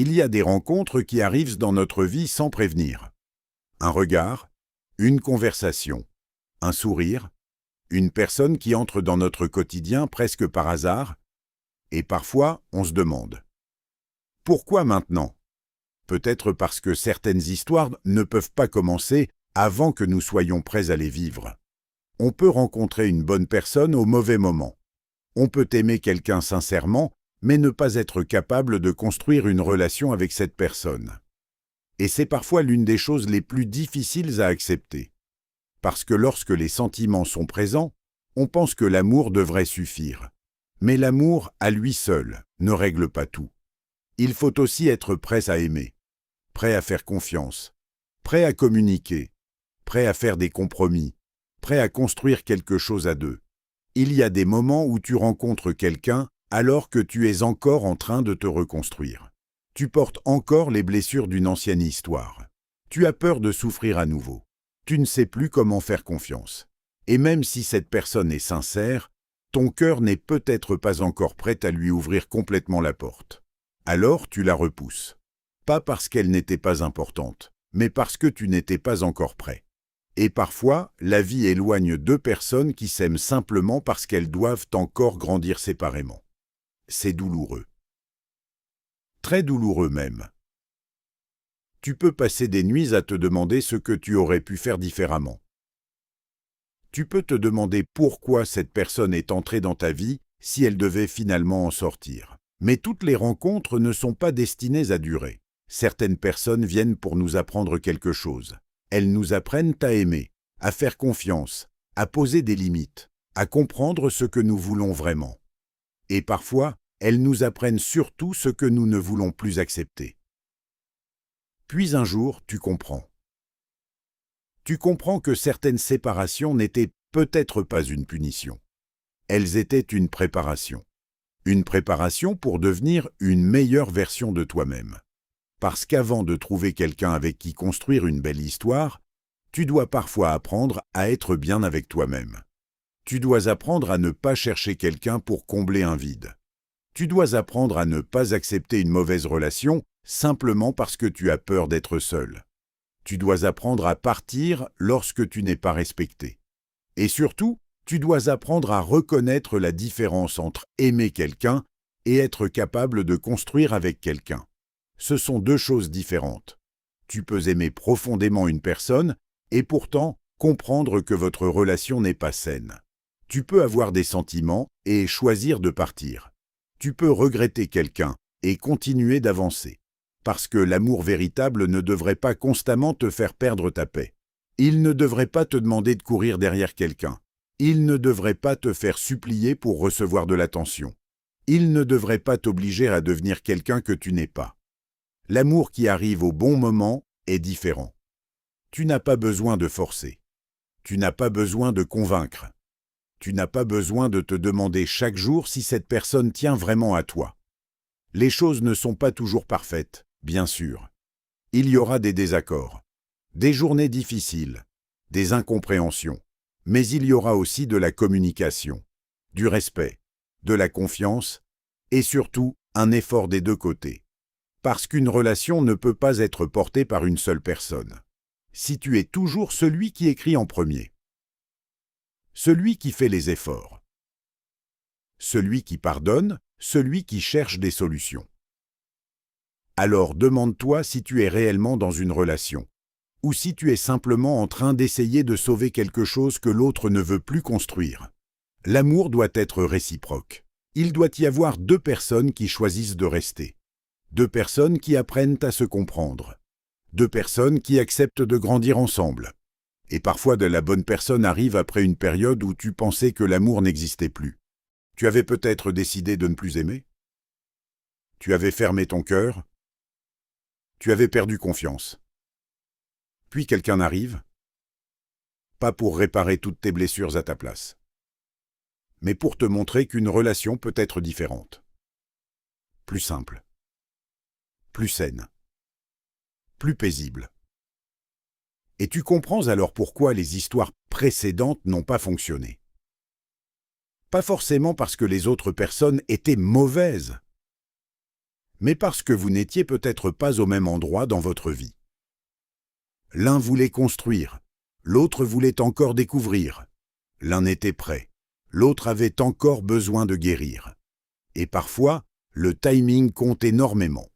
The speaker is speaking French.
Il y a des rencontres qui arrivent dans notre vie sans prévenir. Un regard, une conversation, un sourire, une personne qui entre dans notre quotidien presque par hasard, et parfois on se demande « Pourquoi maintenant ?» Peut-être parce que certaines histoires ne peuvent pas commencer avant que nous soyons prêts à les vivre. On peut rencontrer une bonne personne au mauvais moment. On peut aimer quelqu'un sincèrement, mais ne pas être capable de construire une relation avec cette personne. Et c'est parfois l'une des choses les plus difficiles à accepter. Parce que lorsque les sentiments sont présents, on pense que l'amour devrait suffire. Mais l'amour, à lui seul, ne règle pas tout. Il faut aussi être prêt à aimer, prêt à faire confiance, prêt à communiquer, prêt à faire des compromis, prêt à construire quelque chose à deux. Il y a des moments où tu rencontres quelqu'un alors que tu es encore en train de te reconstruire. Tu portes encore les blessures d'une ancienne histoire. Tu as peur de souffrir à nouveau. Tu ne sais plus comment faire confiance. Et même si cette personne est sincère, ton cœur n'est peut-être pas encore prêt à lui ouvrir complètement la porte. Alors tu la repousses. Pas parce qu'elle n'était pas importante, mais parce que tu n'étais pas encore prêt. Et parfois, la vie éloigne deux personnes qui s'aiment simplement parce qu'elles doivent encore grandir séparément. C'est douloureux. Très douloureux même. Tu peux passer des nuits à te demander ce que tu aurais pu faire différemment. Tu peux te demander pourquoi cette personne est entrée dans ta vie si elle devait finalement en sortir. Mais toutes les rencontres ne sont pas destinées à durer. Certaines personnes viennent pour nous apprendre quelque chose. Elles nous apprennent à aimer, à faire confiance, à poser des limites, à comprendre ce que nous voulons vraiment. Et parfois, elles nous apprennent surtout ce que nous ne voulons plus accepter. Puis un jour, tu comprends. Tu comprends que certaines séparations n'étaient peut-être pas une punition. Elles étaient une préparation. Une préparation pour devenir une meilleure version de toi-même. Parce qu'avant de trouver quelqu'un avec qui construire une belle histoire, tu dois parfois apprendre à être bien avec toi-même. Tu dois apprendre à ne pas chercher quelqu'un pour combler un vide. Tu dois apprendre à ne pas accepter une mauvaise relation simplement parce que tu as peur d'être seul. Tu dois apprendre à partir lorsque tu n'es pas respecté. Et surtout, tu dois apprendre à reconnaître la différence entre aimer quelqu'un et être capable de construire avec quelqu'un. Ce sont deux choses différentes. Tu peux aimer profondément une personne et pourtant comprendre que votre relation n'est pas saine. Tu peux avoir des sentiments et choisir de partir. Tu peux regretter quelqu'un et continuer d'avancer. Parce que l'amour véritable ne devrait pas constamment te faire perdre ta paix. Il ne devrait pas te demander de courir derrière quelqu'un. Il ne devrait pas te faire supplier pour recevoir de l'attention. Il ne devrait pas t'obliger à devenir quelqu'un que tu n'es pas. L'amour qui arrive au bon moment est différent. Tu n'as pas besoin de forcer. Tu n'as pas besoin de convaincre. Tu n'as pas besoin de te demander chaque jour si cette personne tient vraiment à toi. Les choses ne sont pas toujours parfaites, bien sûr. Il y aura des désaccords, des journées difficiles, des incompréhensions, mais il y aura aussi de la communication, du respect, de la confiance et surtout un effort des deux côtés. Parce qu'une relation ne peut pas être portée par une seule personne. Si tu es toujours celui qui écrit en premier, celui qui fait les efforts, celui qui pardonne, celui qui cherche des solutions. Alors demande-toi si tu es réellement dans une relation, ou si tu es simplement en train d'essayer de sauver quelque chose que l'autre ne veut plus construire. L'amour doit être réciproque. Il doit y avoir deux personnes qui choisissent de rester. Deux personnes qui apprennent à se comprendre. Deux personnes qui acceptent de grandir ensemble. Et parfois de la bonne personne arrive après une période où tu pensais que l'amour n'existait plus. Tu avais peut-être décidé de ne plus aimer. Tu avais fermé ton cœur. Tu avais perdu confiance. Puis quelqu'un arrive, pas pour réparer toutes tes blessures à ta place, mais pour te montrer qu'une relation peut être différente. Plus simple. Plus saine, plus paisible. Et tu comprends alors pourquoi les histoires précédentes n'ont pas fonctionné. Pas forcément parce que les autres personnes étaient mauvaises, mais parce que vous n'étiez peut-être pas au même endroit dans votre vie. L'un voulait construire, l'autre voulait encore découvrir. L'un était prêt, l'autre avait encore besoin de guérir. Et parfois, le timing compte énormément.